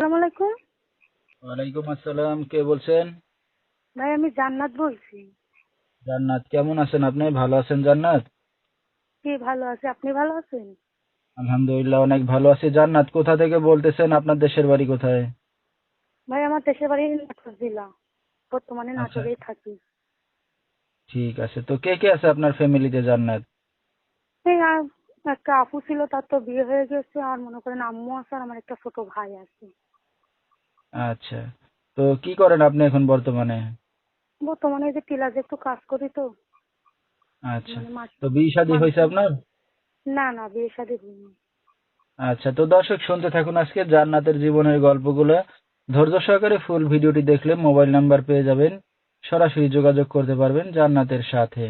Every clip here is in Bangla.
আসসালামু আলাইকুম। ওয়ালাইকুম আসসালাম। কে বলছেন? ভাই আমি জান্নাত বলছি। জান্নাত, কেমন আছেন আপনি? ভালো আছেন জান্নাত? জি ভালো আছি, আপনি ভালো আছেন? আলহামদুলিল্লাহ, অনেক ভালো আছি। জান্নাত, কোথা থেকে বলতেছেন? আপনার দেশের বাড়ি কোথায়? ভাই আমার দেশের বাড়ি নাটোর জেলা, বর্তমানে আচ্ছা, নাটোরেই থাকি। ঠিক আছে। তো কে কে আছে আপনার ফ্যামিলিতে জান্নাত? এই একটা আপু ছিল, তার তো বিয়ে হয়ে গেছে, আর মনে করেন আম্মু আছে, আর আমার একটা ছোট ভাই আছে। আচ্ছা, তো কি করেন আপনি এখন বর্তমানে? বর্তমানে এই যে টিলাজে একটু কাজ করি তো, আচ্ছা, মানে তো বিয়ে শাদী মানুষ। হয়েছে আপনার? না না, বিয়ে শাদী হয়নি। আচ্ছা, তো দর্শক শুনতে থাকুন আজকে জান্নাতের জীবনের গল্পগুলো। ধৈর্য সহকারে ফুল ভিডিওটি দেখলে মোবাইল নাম্বার পেয়ে যাবেন, সরাসরি যোগাযোগ করতে পারবেন জান্নাতের সাথে।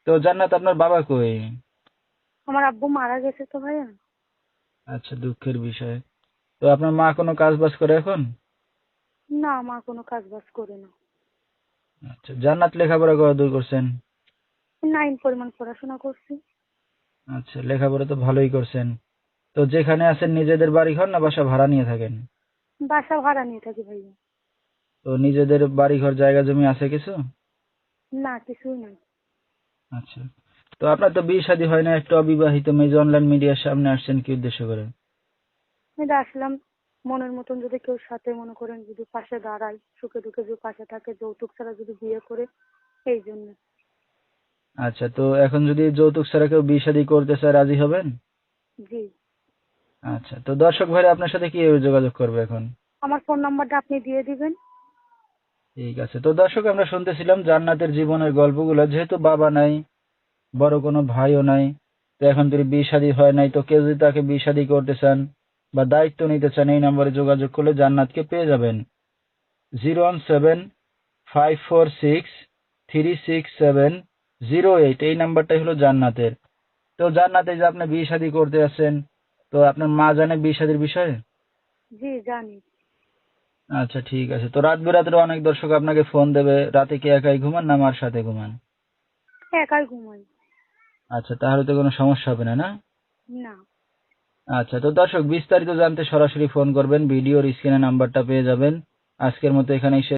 তো জান্নাত, আপনার বাবা কই? আমার আব্বু মারা গেছে তো ভাইয়া। আচ্ছা, দুঃখের বিষয়। তো আপনার মা কোনো কাজ বাজ করে এখন? না, মা কোনো কাজ বাজ করে না। আচ্ছা, জান্নাত লেখাপড়া কতদূর করছেন? 9 পরিমাণ পড়াশোনা করছি। আচ্ছা, লেখাপড়া তো ভালোই করছেন। তো যেখানে আছেন নিজেদের বাড়ি ঘর না বাসা ভাড়া নিয়ে থাকেন? বাসা ভাড়া নিয়ে থাকি ভাইয়া। তো নিজেদের বাড়ি ঘর জায়গা জমি আছে কিছু? না, কিছুই নাই। আচ্ছা, তো আপনার তো বিয়ে শাদী হয় না, একটু অবিবাহিত মেয়ে, অনলাইন মিডিয়ার সামনে আসছেন কি উদ্দেশ্য করে? এটা আসলাম, মনের মতন যদি কেউ সাথে মনে করেন যদি পাশে দাঁড়ায়, সুখে দুঃখে যদি পাশে থাকে, যৌতুক ছাড়া যদি বিয়ে করে, এই জন্য। আচ্ছা, তো এখন যদি যৌতুক ছাড়া কেউ বিয়ে শাদী করতে চায় রাজি হবেন? জি। আচ্ছা, তো দর্শক ভাইরা আপনার সাথে কিভাবে যোগাযোগ করবে এখন? আমার ফোন নাম্বারটা আপনি দিয়ে দিবেন। ঠিক আছে। তো দর্শক, আমরা শুনতেছিলাম জান্নাতের জীবনের গল্পগুলো। যেহেতু বাবা নাই, বড় কোনো ভাইও নাই, তো এখন যদি বিয়ে শাদী হয় নাই, তো কেউ যদি তাকে বিয়ে শাদী করতে চান বা দায়িত্ব নিতে চান, এই নম্বরে যোগাযোগ করলে জান্নাতকে পেয়ে যাবেন। 01754636708, এই নাম্বারটাই হলো জান্নাতের। তো জান্নাতে যে আপনি বিয়ে শাদী করতে আছেন, তো আপনার মা জানে বিয়ে শাদীর বিষয়ে? জি জানি। আচ্ছা, ঠিক আছে। তো রাত বেরাতের অনেক দর্শক আপনাকে ফোন দেবে, রাতে কি একাই ঘুমান না মার সাথে ঘুমান? একাই ঘুমাই। আচ্ছা, তাহলে তো কোনো সমস্যা হবে না, না? না। আচ্ছা, তো দর্শক বিস্তারিত জানতে সরাসরি ফোন করবেন, ভিডিওর স্ক্রিনে নাম্বারটা পেয়ে যাবেন। আজকের মতো এখানেই শেষ।